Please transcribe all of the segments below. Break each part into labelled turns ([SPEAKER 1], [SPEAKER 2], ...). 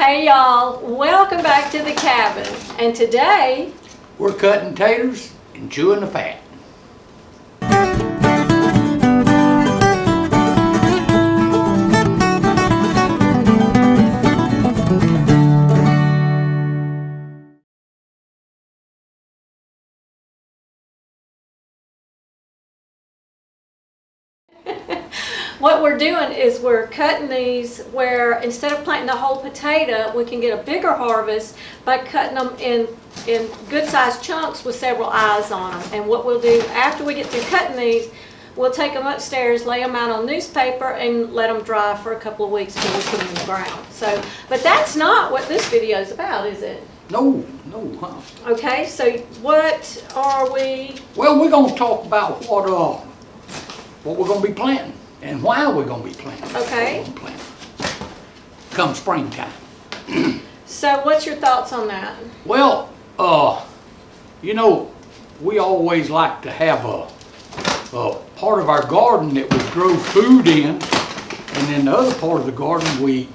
[SPEAKER 1] Hey y'all, welcome back to the cabin. And today,
[SPEAKER 2] we're cutting taters and chewing the fat.
[SPEAKER 1] what we're doing is we're cutting these where instead of planting the whole potato, we can get a bigger harvest by cutting them in good sized chunks with several eyes on them. And what we'll do after we get through cutting these, we'll take them upstairs, lay them out on newspaper, and let them dry for a couple of weeks before we put them in the ground. So, but that's not what this video is about, is it?
[SPEAKER 2] No, huh?
[SPEAKER 1] Okay, so what are we?
[SPEAKER 2] Well, we're going to talk about what we're going to be planting and why we're going to be planting.
[SPEAKER 1] Okay.
[SPEAKER 2] Come springtime.
[SPEAKER 1] So what's your thoughts on that?
[SPEAKER 2] Well, you know, we always like to have a part of our garden that we grow food in, and then the other part of the garden we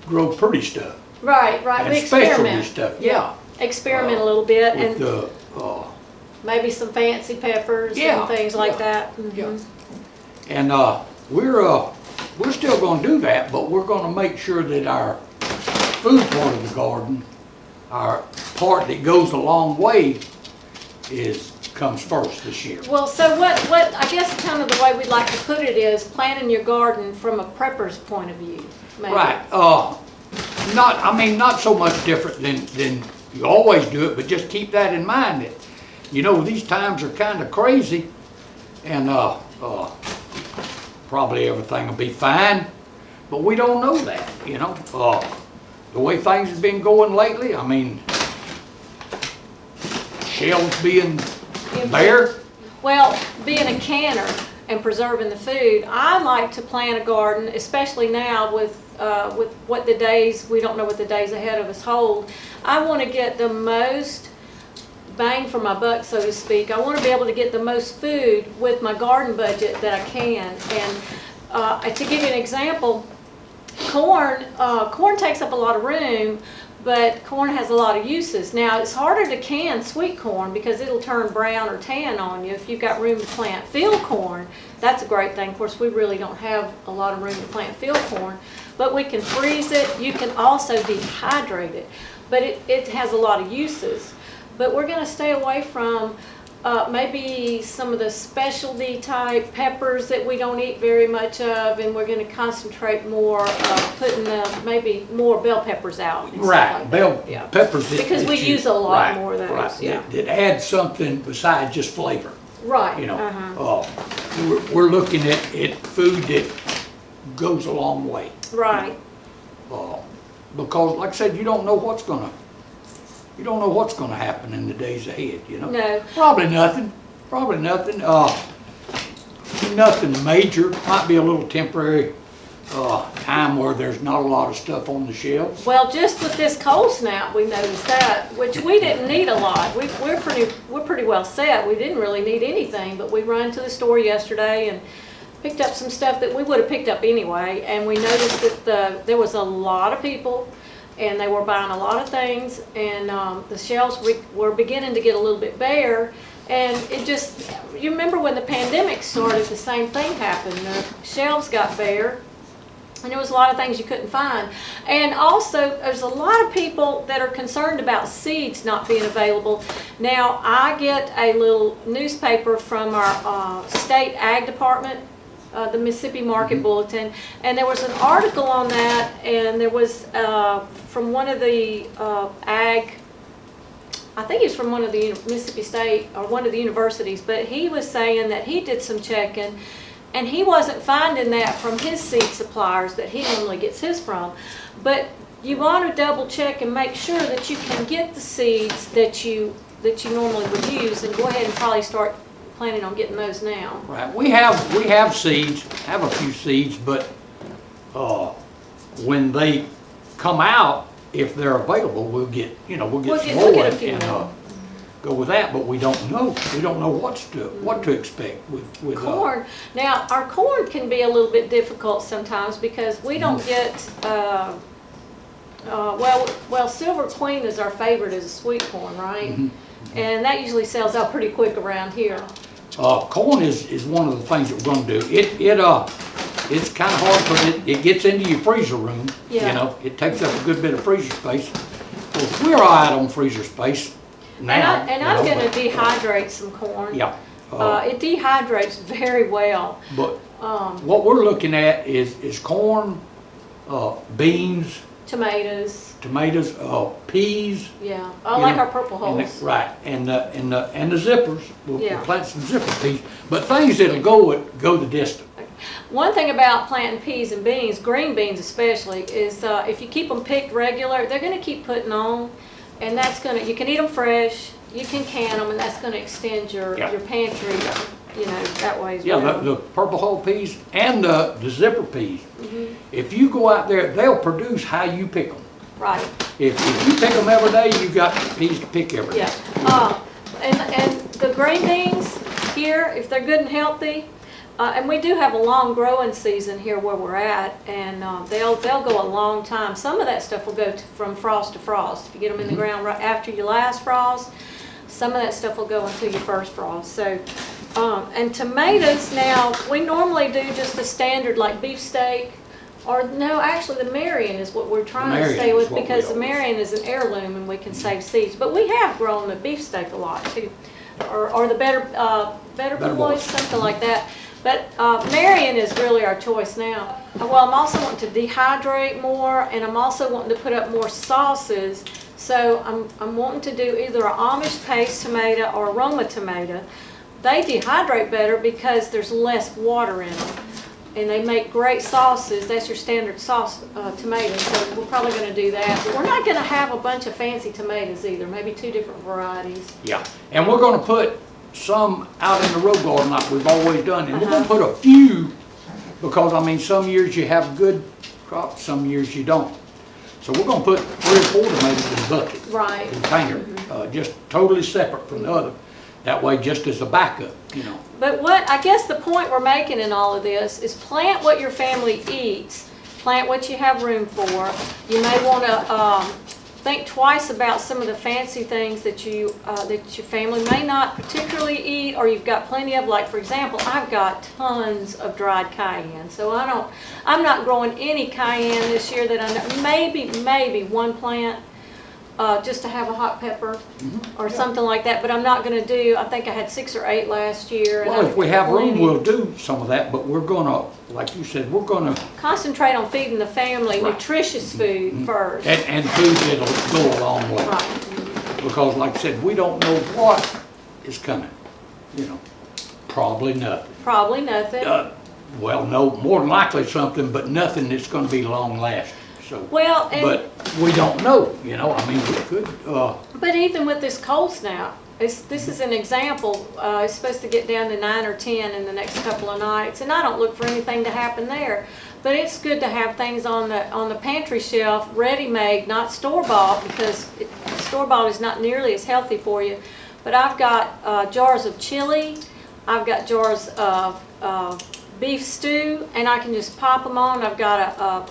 [SPEAKER 2] grow pretty stuff.
[SPEAKER 1] Right.
[SPEAKER 2] And
[SPEAKER 1] we experiment.
[SPEAKER 2] Specialty stuff, yeah.
[SPEAKER 1] Experiment a little bit,
[SPEAKER 2] with
[SPEAKER 1] and maybe some fancy peppers and things like that. Mm-hmm.
[SPEAKER 2] Yeah. And we're still going to do that, but we're going to make sure that our food part of the garden, our part that goes a long way, comes first this year.
[SPEAKER 1] Well, so what I guess kind of the way we'd like to put it is planting your garden from a prepper's point of view. Maybe.
[SPEAKER 2] Right. Not so much different than you always do it, but just keep that in mind that, you know, these times are kind of crazy, and probably everything will be fine, but we don't know that, you know. The way things have been going lately, I mean, shelves being bare.
[SPEAKER 1] Well, being a canner and preserving the food, I like to plant a garden, especially now with what the days, we don't know what the days ahead of us hold. I want to get the most bang for my buck, so to speak. I want to be able to get the most food with my garden budget that I can. And to give you an example, corn takes up a lot of room, but corn has a lot of uses. Now, it's harder to can sweet corn because it'll turn brown or tan on you if you've got room to plant field corn. That's a great thing. Of course, we really don't have a lot of room to plant field corn, but we can freeze it. You can also dehydrate it, but it has a lot of uses. But we're going to stay away from maybe some of the specialty type peppers that we don't eat very much of, and we're going to concentrate more putting maybe more bell peppers out.
[SPEAKER 2] Right,
[SPEAKER 1] like
[SPEAKER 2] bell peppers.
[SPEAKER 1] Because we use a lot more of those.
[SPEAKER 2] Right,
[SPEAKER 1] yeah.
[SPEAKER 2] that add something besides just flavor.
[SPEAKER 1] Right.
[SPEAKER 2] You know, we're looking at food that goes a long way.
[SPEAKER 1] Right.
[SPEAKER 2] Because, like I said, you don't know what's gonna happen in the days ahead. You know.
[SPEAKER 1] No.
[SPEAKER 2] Probably nothing. Nothing major. Might be a little temporary time where there's not a lot of stuff on the shelves.
[SPEAKER 1] Well, just with this cold snap, we noticed that, which we didn't need a lot. We're pretty well set. We didn't really need anything, but we ran to the store yesterday and picked up some stuff that we would have picked up anyway. And we noticed that there was a lot of people, and they were buying a lot of things, and the shelves were beginning to get a little bit bare. And it just, you remember when the pandemic started, the same thing happened. The shelves got bare, and there was a lot of things you couldn't find. And also, there's a lot of people that are concerned about seeds not being available. Now, I get a little newspaper from our state ag department, the Mississippi Market Bulletin, and there was an article on that, and there was from one of the ag, I think he was from one of the Mississippi State or one of the universities, but he was saying that he did some checking, and he wasn't finding that from his seed suppliers that he normally gets his from. But you want to double check and make sure that you can get the seeds that you normally would use, and go ahead and probably start planning on getting those now.
[SPEAKER 2] Right. We have seeds, have a few seeds, but when they come out, if they're available, we'll get some more and go with that. But we don't know. We don't know what to expect with
[SPEAKER 1] corn. Now, our corn can be a little bit difficult sometimes because we don't get Well, Silver Queen is our favorite as a sweet corn, right? And that usually sells out pretty quick around here.
[SPEAKER 2] Corn is one of the things that we're gonna do. It's kind of hard because it gets into your freezer room.
[SPEAKER 1] Yeah.
[SPEAKER 2] You know, it takes up a good bit of freezer space. Well, we're all right on freezer space now.
[SPEAKER 1] And I'm gonna dehydrate some corn.
[SPEAKER 2] Yeah.
[SPEAKER 1] It dehydrates very well.
[SPEAKER 2] But what we're looking at is corn, beans,
[SPEAKER 1] Tomatoes,
[SPEAKER 2] peas.
[SPEAKER 1] yeah. I like
[SPEAKER 2] know,
[SPEAKER 1] our purple hulls.
[SPEAKER 2] Right, and the zippers. We'll
[SPEAKER 1] Yeah.
[SPEAKER 2] plant some zipper peas, but things that'll go the distance.
[SPEAKER 1] One thing about planting peas and beans, green beans especially, is if you keep them picked regular, they're gonna keep putting on, and you can eat them fresh, you can can them, and that's gonna extend your pantry, you know, that way as well.
[SPEAKER 2] Yeah, the purple hull peas and the zipper peas. If you go out there, they'll produce how you pick them.
[SPEAKER 1] Right.
[SPEAKER 2] If you pick them every day, you got peas to pick every day.
[SPEAKER 1] Yeah. And the green beans here, if they're good and healthy, and we do have a long growing season here where we're at, and they'll go a long time. Some of that stuff will go from frost to frost. If you get them in the ground right after your last frost, some of that stuff will go until your first frost. So, and tomatoes now, we normally do just the standard like beefsteak, or no, actually the Marion is what we're trying to stay with, because the Marion is an heirloom and we can save seeds. But we have grown the beefsteak a lot too, or the better boys, something like that. But Marion is really our choice now. Well, I'm also wanting to dehydrate more, and I'm also wanting to put up more sauces. So I'm wanting to do either an Amish paste tomato or aroma tomato. They dehydrate better because there's less water in them, and they make great sauces. That's your standard sauce tomato. So we're probably going to do that. But we're not going to have a bunch of fancy tomatoes either. Maybe 2 different varieties.
[SPEAKER 2] Yeah, and we're going to put some out in the row garden like we've always done, and we're going to put a few, because I mean some years you have good crops, some years you don't. So we're going to put 3 or 4 tomatoes in a bucket,
[SPEAKER 1] Right.
[SPEAKER 2] container, just totally separate from the other. That way, just as a backup, you know.
[SPEAKER 1] But I guess the point we're making in all of this is plant what your family eats, plant what you have room for. You may want to think twice about some of the fancy things that your family may not particularly eat, or you've got plenty of. Like for example, I've got tons of dried cayenne, so I'm not growing any cayenne this year that I know. Maybe one plant. Just to have a hot pepper or something like that, but I'm not going to do, I think I had 6 or 8 last year.
[SPEAKER 2] Well, if we have room, we'll do some of that, but we're going to, like you said, we're going to
[SPEAKER 1] concentrate on feeding the family nutritious food first.
[SPEAKER 2] And food that'll go a long way.
[SPEAKER 1] Right.
[SPEAKER 2] Because like I said, we don't know what is coming, you know. Probably nothing.
[SPEAKER 1] Probably nothing.
[SPEAKER 2] Well, no, more than likely something, but nothing that's going to be long lasting. So,
[SPEAKER 1] well,
[SPEAKER 2] but we don't know, you know. I mean, we could.
[SPEAKER 1] But even with this cold snap, this is an example. It's supposed to get down to 9 or 10 in the next couple of nights, and I don't look for anything to happen there. But it's good to have things on the pantry shelf, ready-made, not store-bought, because store-bought is not nearly as healthy for you. But I've got jars of chili. I've got jars of beef stew, and I can just pop them on. I've got a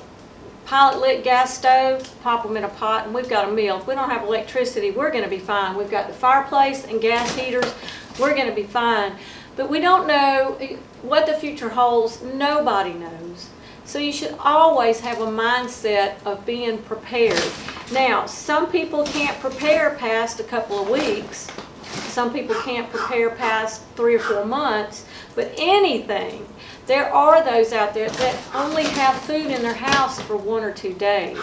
[SPEAKER 1] pilot lit gas stove, pop them in a pot, and we've got a meal. If we don't have electricity, we're going to be fine. We've got the fireplace and gas heaters. We're going to be fine. But we don't know what the future holds. Nobody knows. So you should always have a mindset of being prepared. Now, some people can't prepare past a couple of weeks. Some people can't prepare past 3 or 4 months. But anything, there are those out there that only have food in their house for 1 or 2 days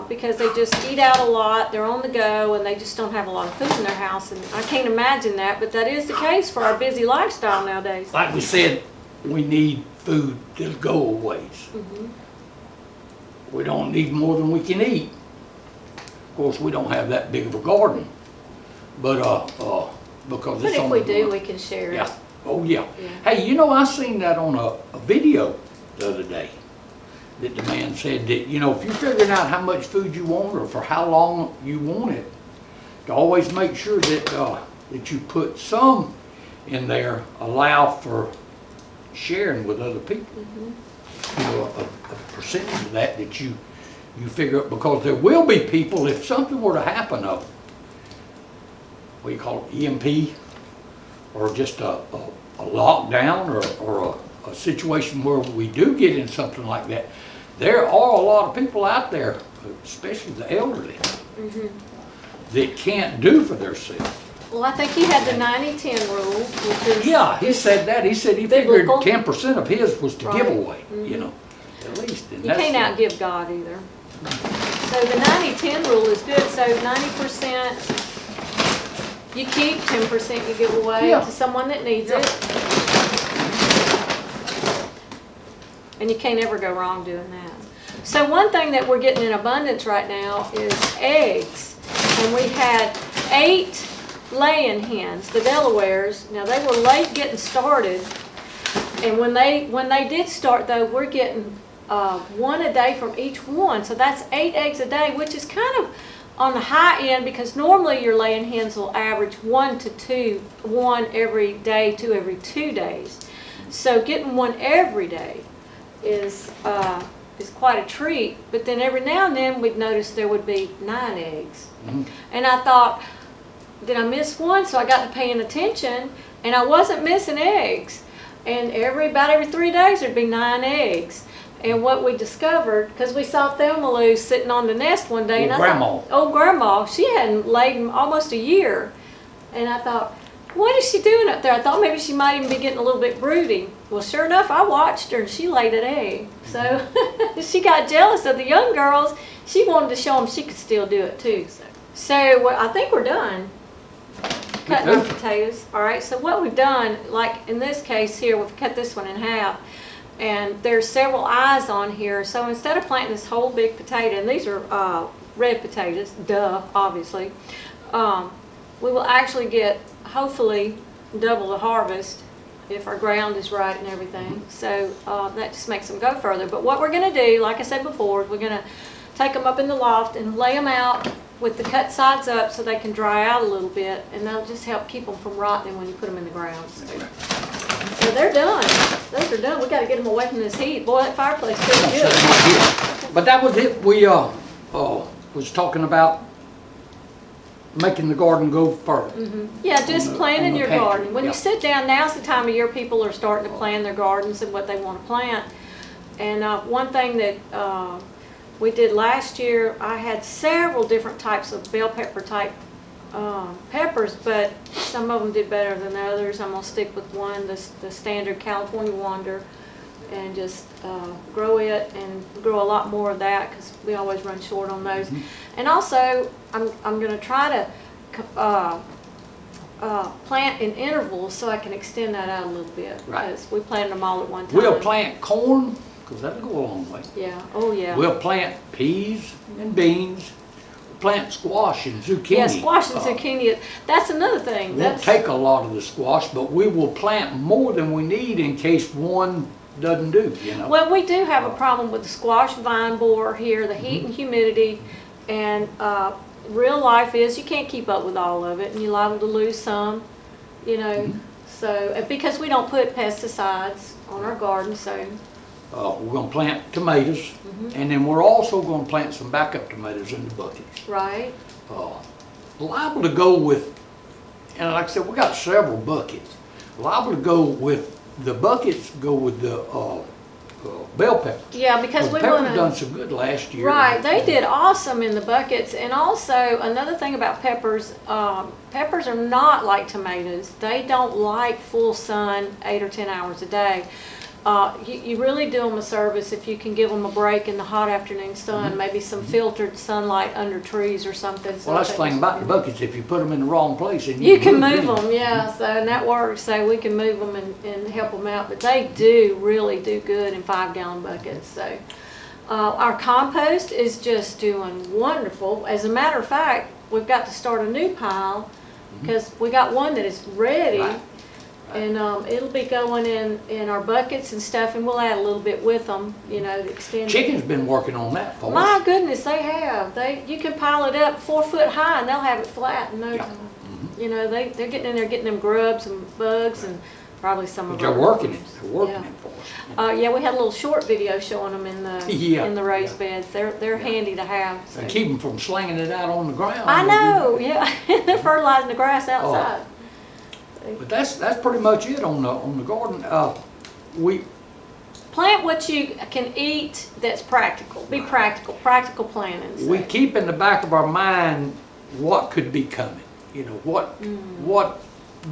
[SPEAKER 1] because they just eat out a lot, they're on the go, and they just don't have a lot of food in their house. And I can't imagine that, but that is the case for our busy lifestyle nowadays.
[SPEAKER 2] Like we said, we need food that'll go a ways. We don't need more than we can eat. Of course, we don't have that big of a garden, but because it's
[SPEAKER 1] But
[SPEAKER 2] on
[SPEAKER 1] if we
[SPEAKER 2] the
[SPEAKER 1] do,
[SPEAKER 2] garden.
[SPEAKER 1] we can share it.
[SPEAKER 2] Yeah. Oh, yeah. Hey, you know, I seen that on a video the other day, that the man said that, you know, if you're figuring out how much food you want or for how long you want it, to always make sure that that you put some in there, allow for sharing with other people. You know, a percentage of that you figure, because there will be people, if something were to happen, what do you call it, EMP, or just a lockdown, or a situation where we do get in something like that, there are a lot of people out there, especially the elderly, that can't do for themselves.
[SPEAKER 1] Well, I think he had the 90-10 rule, which is.
[SPEAKER 2] Yeah, he said that. He said he figured
[SPEAKER 1] biblical.
[SPEAKER 2] 10% of his was to give
[SPEAKER 1] Right.
[SPEAKER 2] away, you know, at least. And
[SPEAKER 1] You
[SPEAKER 2] that's
[SPEAKER 1] can't outgive God either. So the 90-10 rule is good, so 90% you keep, 10% you give away
[SPEAKER 2] Yeah.
[SPEAKER 1] to someone that needs it. And you can't ever go wrong doing that. So one thing that we're getting in abundance right now is eggs. And we had 8 laying hens, the Delawares. Now they were late getting started. And when they did start though, we're getting 1 a day from each one. So that's 8 eggs a day, which is kind of on the high end because normally your laying hens will average 1 to 2, 1 every day, 2 every 2 days. So getting 1 every day is quite a treat. But then every now and then we'd notice there would be 9 eggs. And I thought, did I miss one? So I got to paying attention and I wasn't missing eggs. And about every 3 days there'd be 9 eggs. And what we discovered, because we saw Thelma Lou sitting on the nest one day, and I thought, oh, Grandma, she hadn't laid in almost a year. And I thought, what is she doing up there? I thought maybe she might even be getting a little bit broody. Well, sure enough, I watched her and she laid an egg. So she got jealous of the young girls. She wanted to show them she could still do it too. So I think we're done cutting our potatoes. All right, so what we've done, like in this case here, we've cut this one in half. And there's several eyes on here. So instead of planting this whole big potato, and these are red potatoes, duh, obviously, we will actually get, hopefully, double the harvest if our ground is right and everything. So that just makes them go further. But what we're going to do, like I said before, is we're going to take them up in the loft and lay them out with the cut sides up so they can dry out a little bit. And that'll just help keep them from rotting when you put them in the ground. So they're done. Those are done. We got to get them away from this heat. Boy, that fireplace is pretty good.
[SPEAKER 2] But that was it. We was talking about making the garden go further.
[SPEAKER 1] Yeah, just planting your
[SPEAKER 2] pantry,
[SPEAKER 1] garden. When
[SPEAKER 2] yeah.
[SPEAKER 1] you sit down, now's the time of year people are starting to plan their gardens and what they want to plant. And one thing that we did last year, I had several different types of bell pepper type peppers, but some of them did better than others. I'm going to stick with one, the standard California Wonder, and just grow it and grow a lot more of that because we always run short on those. And also, I'm going to try to plant in intervals so I can extend that out a little bit.
[SPEAKER 2] Right.
[SPEAKER 1] Because we planted them all at one time.
[SPEAKER 2] We'll plant corn, because that'll go a long way.
[SPEAKER 1] Yeah, oh yeah.
[SPEAKER 2] We'll plant peas and beans. Plant squash and zucchini.
[SPEAKER 1] Yeah, squash and zucchini. That's another thing.
[SPEAKER 2] Won't take a lot of the squash, but we will plant more than we need in case one doesn't do, you know.
[SPEAKER 1] Well, we do have a problem with the squash vine borer here, the heat and humidity, and real life is you can't keep up with all of it, and you're liable to lose some, you know. So, because we don't put pesticides on our garden, so.
[SPEAKER 2] We're going to plant tomatoes, and then we're also going to plant some backup tomatoes in the buckets.
[SPEAKER 1] Right.
[SPEAKER 2] Liable to go with, and like I said, we got several buckets. Liable to go with the buckets, go with the bell peppers.
[SPEAKER 1] Yeah, because we
[SPEAKER 2] peppers
[SPEAKER 1] want to.
[SPEAKER 2] done some good last year.
[SPEAKER 1] Right, they did awesome in the buckets. And also another thing about peppers, peppers are not like tomatoes. They don't like full sun 8 or 10 hours a day. You really do them a service if you can give them a break in the hot afternoon sun, maybe some filtered sunlight under trees or something.
[SPEAKER 2] Well, that's the thing about the buckets, if you put them in the wrong place, and
[SPEAKER 1] you can move them, yeah, so and that works, so we can move them and help them out, but they do really do good in 5-gallon buckets. So our compost is just doing wonderful. As a matter of fact, we've got to start a new pile because we got one that is ready.
[SPEAKER 2] Right.
[SPEAKER 1] And it'll be going in our buckets and stuff, and we'll add a little bit with them, you know, to extend.
[SPEAKER 2] Chicken's been working on that for us.
[SPEAKER 1] My goodness, they have. You can pile it up 4 foot high, and they'll have it flat in no time. You know, they're getting in there, getting them grubs and bugs, and probably some of
[SPEAKER 2] But they're working it. They're working it for us.
[SPEAKER 1] Yeah, we had a little short video showing them in the
[SPEAKER 2] Yeah,
[SPEAKER 1] in the raised
[SPEAKER 2] yeah.
[SPEAKER 1] beds. They're handy to have. So.
[SPEAKER 2] And keep them from slinging it out on the ground.
[SPEAKER 1] I know, yeah. They're fertilizing the grass outside.
[SPEAKER 2] But that's pretty much it on the garden. We
[SPEAKER 1] Plant what you can eat that's practical. Be practical. Practical planting. So.
[SPEAKER 2] we keep in the back of our mind what could be coming. You know what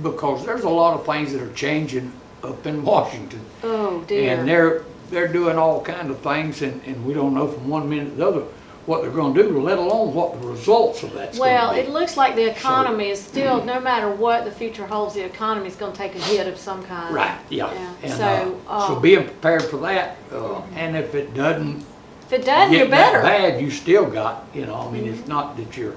[SPEAKER 2] because there's a lot of things that are changing up in Washington.
[SPEAKER 1] Oh dear.
[SPEAKER 2] And they're doing all kind of things, and we don't know from one minute to the other what they're going to do, let alone what the results of that's
[SPEAKER 1] Well,
[SPEAKER 2] going to be.
[SPEAKER 1] it looks like the economy is still, no matter what the future holds, the economy is going to take a hit of some kind.
[SPEAKER 2] Right, yeah.
[SPEAKER 1] Yeah.
[SPEAKER 2] And,
[SPEAKER 1] So,
[SPEAKER 2] so being prepared for that, and if it doesn't
[SPEAKER 1] if it doesn't, you're
[SPEAKER 2] get that
[SPEAKER 1] better.
[SPEAKER 2] bad, you still got, I mean, it's not that you're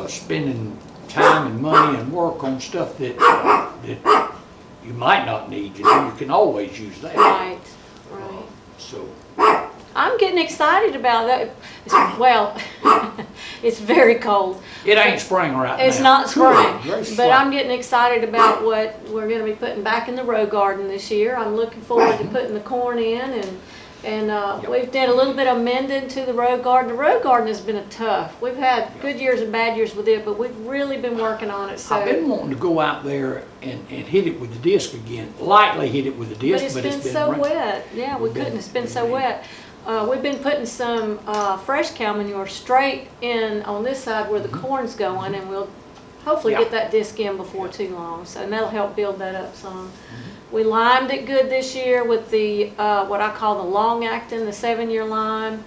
[SPEAKER 2] spending time and money and work on stuff that you might not need. You can always use that.
[SPEAKER 1] Right, right.
[SPEAKER 2] So
[SPEAKER 1] I'm getting excited about that. Well, it's very cold.
[SPEAKER 2] it ain't spring right now.
[SPEAKER 1] It's not spring,
[SPEAKER 2] Very
[SPEAKER 1] but
[SPEAKER 2] slight.
[SPEAKER 1] I'm getting excited about what we're going to be putting back in the row garden this year. I'm looking forward to putting the corn in, and we've done a little bit of mending to the row garden. The row garden has been tough. We've had good years and bad years with it, but we've really been working on it. So
[SPEAKER 2] I've been wanting to go out there and hit it with the disc again, lightly hit it with the disc,
[SPEAKER 1] but it's been so
[SPEAKER 2] rain.
[SPEAKER 1] wet. Yeah, we couldn't. It's been so wet. We've been putting some fresh cow manure straight in on this side where the corn's going, and we'll hopefully get that disc in before too long. So and that'll help build that up some. We limed it good this year with the what I call the long acting, the 7-year lime.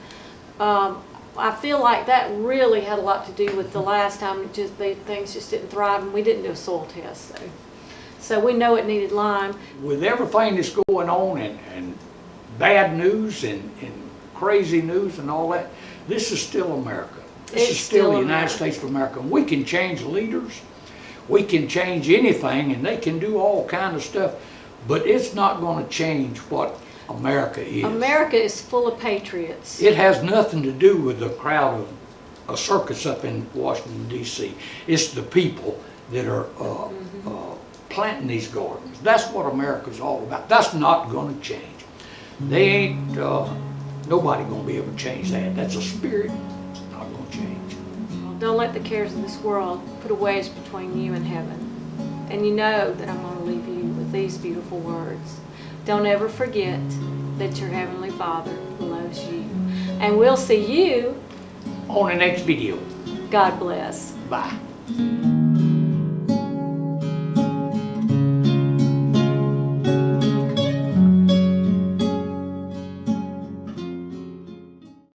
[SPEAKER 1] I feel like that really had a lot to do with the last time. Things just didn't thrive, and we didn't do a soil test. So we know it needed lime.
[SPEAKER 2] With everything that's going on and bad news and crazy news and all that, this is still America. This is still the United States of America. We can change leaders, we can change anything, and they can do all kind of stuff, but it's not going to change what America is.
[SPEAKER 1] America is full of patriots.
[SPEAKER 2] It has nothing to do with the crowd of a circus up in Washington, D.C. It's the people that are planting these gardens. That's what America's all about. That's not going to change. They ain't, nobody going to be able to change that. That's a spirit. It's not going to change.
[SPEAKER 1] Don't let the cares of this world put a wedge between you and heaven. And you know that I'm going to leave you with these beautiful words. Don't ever forget that your Heavenly Father loves you. And we'll see you
[SPEAKER 2] On the next video.
[SPEAKER 1] God bless.
[SPEAKER 2] Bye.